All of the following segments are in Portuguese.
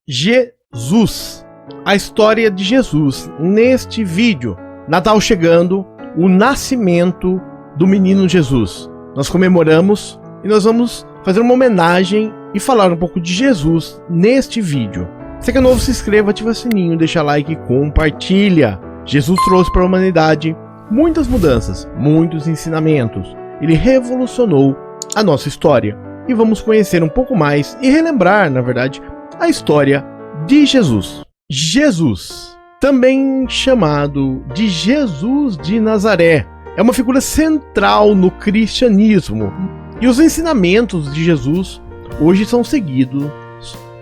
Jesus. A história de Jesus neste vídeo. Natal chegando, o nascimento do menino Jesus. Nós comemoramos e nós vamos fazer uma homenagem e falar um pouco de Jesus neste vídeo. Se é novo, se inscreva, ativa o sininho, deixa like e compartilha. Jesus trouxe para a humanidade muitas mudanças, muitos ensinamentos. Ele revolucionou a nossa história. E vamos conhecer um pouco mais e relembrar, na verdade, a história de Jesus. Jesus, também chamado de Jesus de Nazaré, é uma figura central no cristianismo. E os ensinamentos de Jesus hoje são seguidos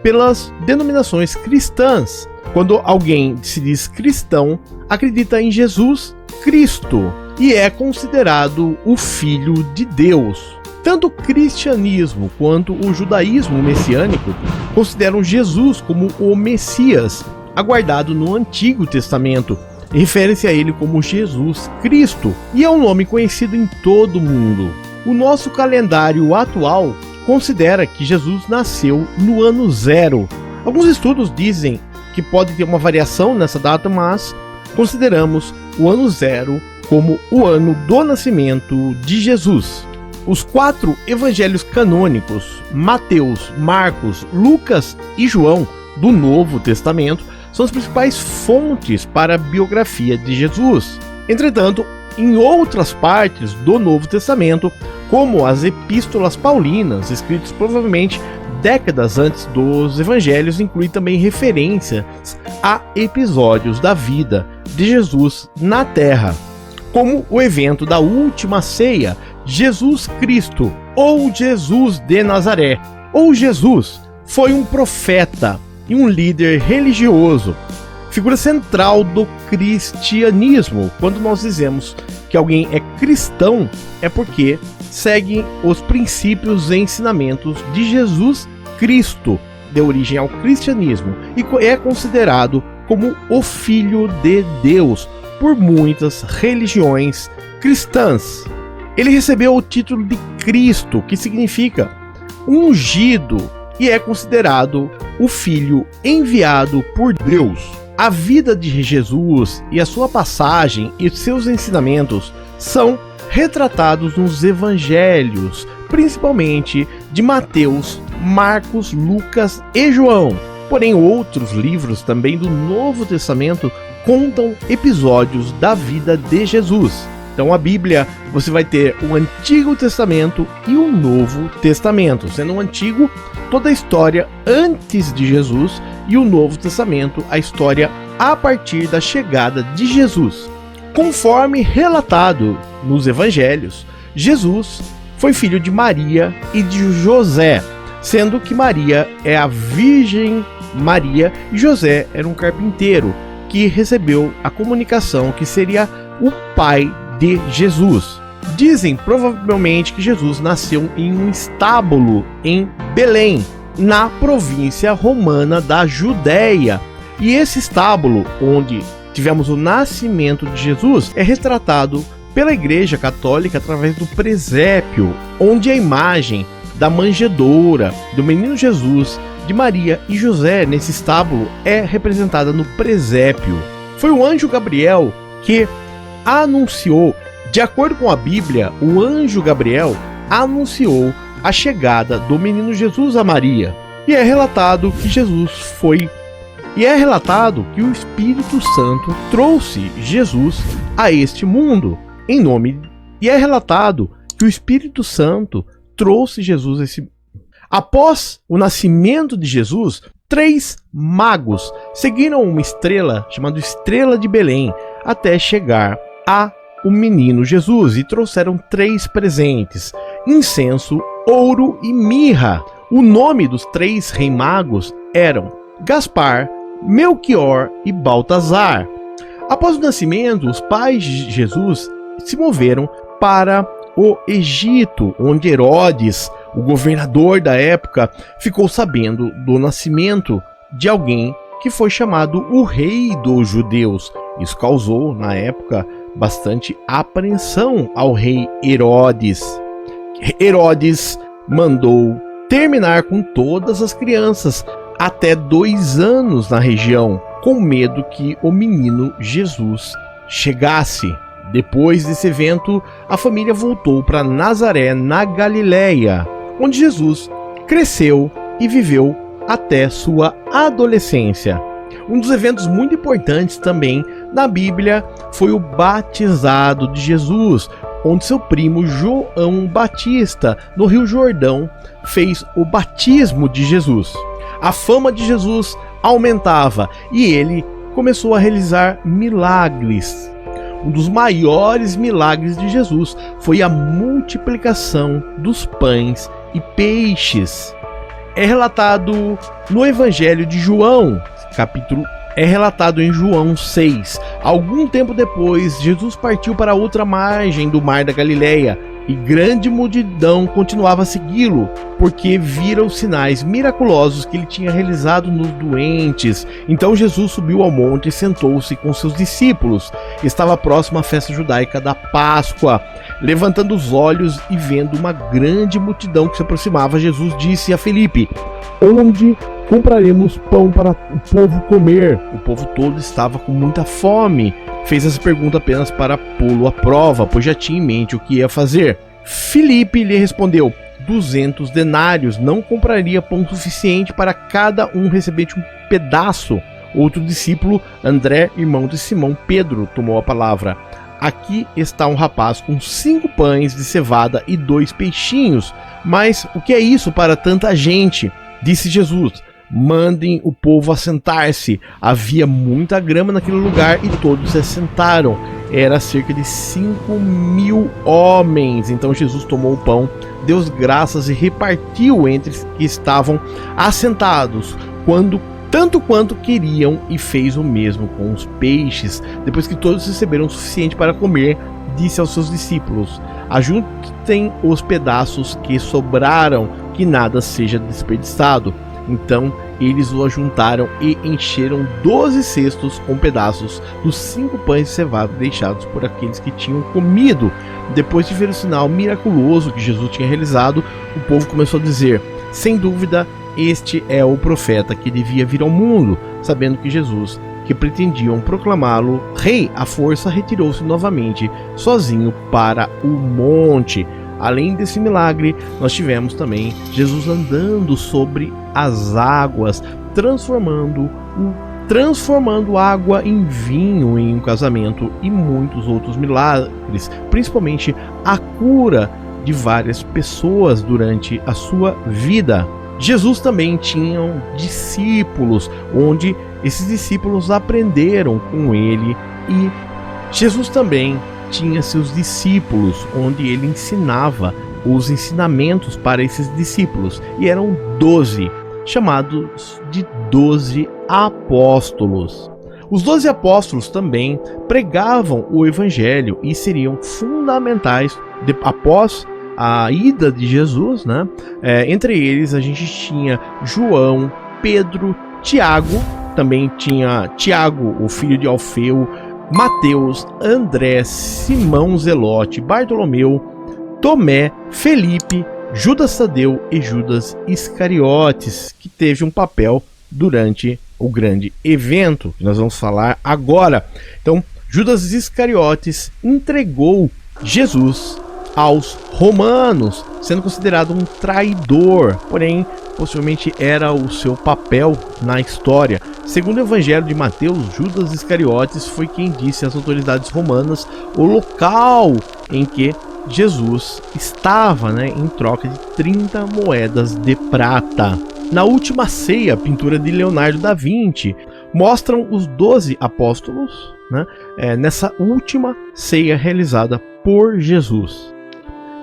pelas denominações cristãs. Quando alguém se diz cristão, acredita em Jesus Cristo e é considerado o Filho de Deus. Tanto o cristianismo quanto o judaísmo messiânico consideram Jesus como o Messias, aguardado no Antigo Testamento, e refere-se a ele como Jesus Cristo, e é um nome conhecido em todo o mundo. O nosso calendário atual considera que Jesus nasceu no ano 0. Alguns estudos dizem que pode ter uma variação nessa data, mas consideramos o ano 0 como o ano do nascimento de Jesus. Os 4 evangelhos canônicos, Mateus, Marcos, Lucas e João, do Novo Testamento, são as principais fontes para a biografia de Jesus. Entretanto, em outras partes do Novo Testamento, como as epístolas paulinas, escritas provavelmente décadas antes dos evangelhos, incluem também referências a episódios da vida de Jesus na Terra, como o evento da última ceia, Jesus Cristo, ou Jesus de Nazaré. Ou Jesus foi um profeta e um líder religioso, figura central do cristianismo. Quando nós dizemos que alguém é cristão, é porque segue os princípios e ensinamentos de Jesus Cristo, deu origem ao cristianismo, e é considerado como o Filho de Deus por muitas religiões cristãs. Ele recebeu o título de Cristo, que significa ungido, e é considerado o Filho enviado por Deus. A vida de Jesus e a sua passagem e seus ensinamentos são retratados nos evangelhos, principalmente de Mateus, Marcos, Lucas e João. Porém, outros livros também do Novo Testamento contam episódios da vida de Jesus. Então a Bíblia, você vai ter o Antigo Testamento e o Novo Testamento, sendo o Antigo toda a história antes de Jesus e o Novo Testamento a história a partir da chegada de Jesus. Conforme relatado nos Evangelhos, Jesus foi filho de Maria e de José, sendo que Maria é a Virgem Maria e José era um carpinteiro que recebeu a comunicação que seria o pai de Jesus. Dizem provavelmente que Jesus nasceu em um estábulo em Belém, na província romana da Judéia. E esse estábulo, onde tivemos o nascimento de Jesus, é retratado pela Igreja Católica através do presépio, onde a imagem da manjedoura, do menino Jesus, de Maria e José nesse estábulo é representada no presépio. Foi o anjo Gabriel que anunciou, de acordo com a Bíblia, o anjo Gabriel anunciou a chegada do menino Jesus a Maria. E é relatado que o Espírito Santo trouxe Jesus a este mundo em nome. E é relatado que o Espírito Santo trouxe Jesus a esse mundo. Após o nascimento de Jesus, 3 magos seguiram uma estrela chamada Estrela de Belém até chegar a o menino Jesus e trouxeram 3 presentes: incenso, ouro e mirra. O nome dos 3 reis magos eram Gaspar, Melquior e Baltazar. Após o nascimento, os pais de Jesus se moveram para o Egito, onde Herodes, o governador da época, ficou sabendo do nascimento de alguém que foi chamado o Rei dos Judeus. Isso causou, na época, bastante apreensão ao rei Herodes. Herodes mandou terminar com todas as crianças até 2 anos na região, com medo que o menino Jesus chegasse. Depois desse evento, a família voltou para Nazaré, na Galileia, onde Jesus cresceu e viveu até sua adolescência. Um dos eventos muito importantes também na Bíblia foi o batizado de Jesus, onde seu primo João Batista, no Rio Jordão, fez o batismo de Jesus. A fama de Jesus aumentava e ele começou a realizar milagres. Um dos maiores milagres de Jesus foi a multiplicação dos pães e peixes. É relatado no Evangelho de João, é relatado em João 6. Algum tempo depois, Jesus partiu para outra margem do mar da Galileia, e grande multidão continuava a segui-lo, porque viram os sinais miraculosos que ele tinha realizado nos doentes. Então Jesus subiu ao monte e sentou-se com seus discípulos. Estava próximo à festa judaica da Páscoa. Levantando os olhos e vendo uma grande multidão que se aproximava, Jesus disse a Filipe: "Onde compraremos pão para o povo comer?" O povo todo estava com muita fome. Fez essa pergunta apenas para pô-lo à prova, pois já tinha em mente o que ia fazer. Filipe lhe respondeu: 200 denários não compraria pão suficiente para cada um receber um pedaço. Outro discípulo, André, irmão de Simão Pedro, tomou a palavra: "Aqui está um rapaz com 5 pães de cevada e 2 peixinhos. Mas o que é isso para tanta gente?" Disse Jesus: "Mandem o povo assentar-se." Havia muita grama naquele lugar e todos se assentaram. Era cerca de 5.000 homens. Então Jesus tomou o pão, deu graças e repartiu entre os que estavam assentados, tanto quanto queriam, e fez o mesmo com os peixes. Depois que todos receberam o suficiente para comer, disse aos seus discípulos: "Ajuntem os pedaços que sobraram, que nada seja desperdiçado." Então eles o ajuntaram e encheram 12 cestos com pedaços dos 5 pães de cevada deixados por aqueles que tinham comido. Depois de ver o sinal miraculoso que Jesus tinha realizado, o povo começou a dizer: "Sem dúvida, este é o profeta que devia vir ao mundo." Sabendo que Jesus, que pretendiam proclamá-lo rei à força, retirou-se novamente sozinho para o monte. Além desse milagre, nós tivemos também Jesus andando sobre as águas, transformando água em vinho em um casamento, e muitos outros milagres, principalmente a cura de várias pessoas durante a sua vida. Jesus também tinha discípulos, onde esses discípulos aprenderam com ele, e Jesus também tinha seus discípulos, onde ele ensinava os ensinamentos para esses discípulos, e eram 12, chamados de 12 apóstolos. Os 12 apóstolos também pregavam o evangelho e seriam fundamentais após a ida de Jesus, né? Entre eles a gente tinha João, Pedro, Tiago, também tinha Tiago, o filho de Alfeu, Mateus, André, Simão Zelote, Bartolomeu, Tomé, Felipe, Judas Tadeu e Judas Iscariotes, que teve um papel durante o grande evento que nós vamos falar agora. Então, Judas Iscariotes entregou Jesus aos romanos, sendo considerado um traidor, porém, possivelmente era o seu papel na história. Segundo o Evangelho de Mateus, Judas Iscariotes foi quem disse às autoridades romanas o local em que Jesus estava, em troca de 30 moedas de prata. Na Última Ceia, pintura de Leonardo da Vinci, mostram os 12 apóstolos, nessa última ceia realizada por Jesus.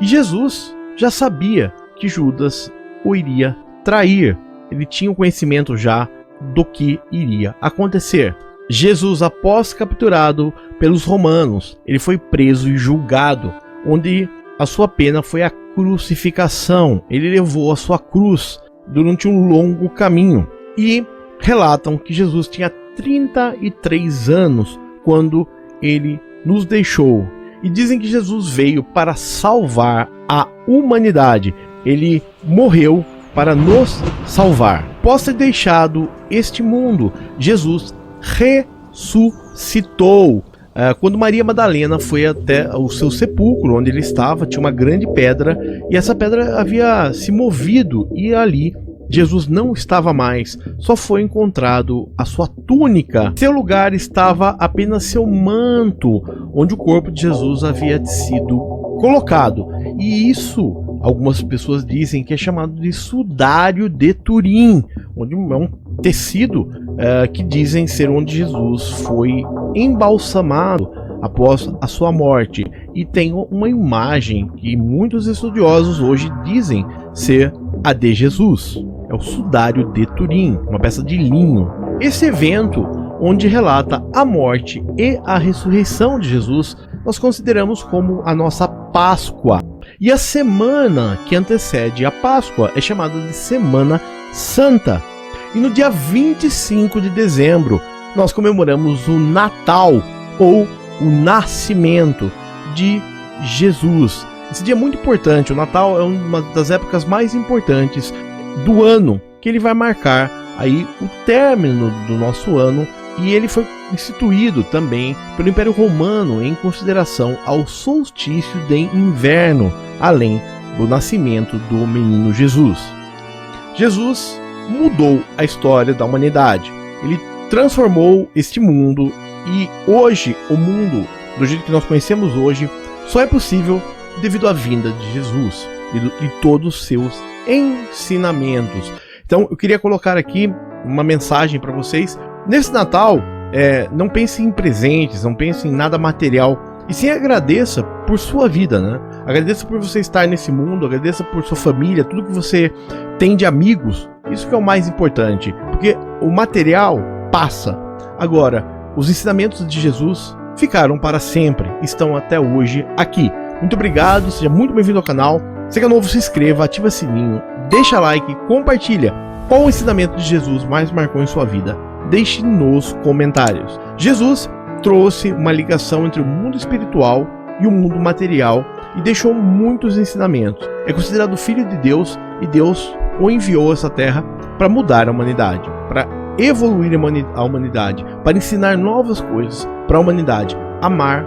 E Jesus já sabia que Judas o iria trair. Ele tinha o conhecimento já do que iria acontecer. Jesus, após capturado pelos romanos, ele foi preso e julgado, onde a sua pena foi a crucificação. Ele levou a sua cruz durante um longo caminho. E relatam que Jesus tinha 33 anos quando ele nos deixou. E dizem que Jesus veio para salvar a humanidade. Ele morreu para nos salvar. Após ter deixado este mundo, Jesus ressuscitou. Quando Maria Madalena foi até o seu sepulcro, onde ele estava, tinha uma grande pedra, e essa pedra havia se movido, e ali Jesus não estava mais, só foi encontrado a sua túnica. Seu lugar estava apenas seu manto, onde o corpo de Jesus havia sido colocado. E isso, algumas pessoas dizem que é chamado de sudário de Turim, onde é um tecido que dizem ser onde Jesus foi embalsamado após a sua morte. E tem uma imagem que muitos estudiosos hoje dizem ser a de Jesus. É o sudário de Turim, uma peça de linho. Esse evento, onde relata a morte e a ressurreição de Jesus, nós consideramos como a nossa Páscoa. E a semana que antecede a Páscoa é chamada de Semana Santa. E no dia 25 de dezembro, nós comemoramos o Natal, ou o nascimento de Jesus. Esse dia é muito importante. O Natal é uma das épocas mais importantes do ano, que ele vai marcar aí o término do nosso ano, e ele foi instituído também pelo Império Romano em consideração ao solstício de inverno, além do nascimento do menino Jesus. Jesus mudou a história da humanidade. Ele transformou este mundo, e hoje o mundo, do jeito que nós conhecemos hoje, só é possível devido à vinda de Jesus e todos os seus ensinamentos. Então eu queria colocar aqui uma mensagem para vocês. Nesse Natal, não pense em presentes, não pense em nada material, e sim agradeça por sua vida, né? Agradeça por você estar nesse mundo, agradeça por sua família, tudo que você tem de amigos. Isso que é o mais importante, porque o material passa. Agora, os ensinamentos de Jesus ficaram para sempre, estão até hoje aqui. Muito obrigado, seja muito bem-vindo ao canal. Se é novo, se inscreva, ativa o sininho, deixa like, compartilha. Qual o ensinamento de Jesus mais marcou em sua vida? Deixe nos comentários. Jesus trouxe uma ligação entre o mundo espiritual e o mundo material e deixou muitos ensinamentos. É considerado filho de Deus, e Deus o enviou a essa terra para mudar a humanidade, para evoluir a humanidade, para ensinar novas coisas para a humanidade, amar,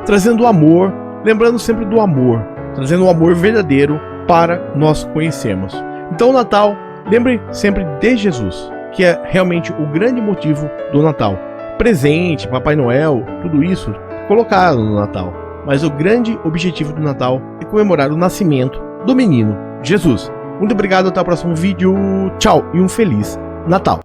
trazendo o amor, lembrando sempre do amor, trazendo o amor verdadeiro para nós conhecermos. Então, o Natal, lembre sempre de Jesus, que é realmente o grande motivo do Natal. Presente, Papai Noel, tudo isso colocado no Natal, mas o grande objetivo do Natal é comemorar o nascimento do menino Jesus. Muito obrigado, até o próximo vídeo, tchau e um Feliz Natal!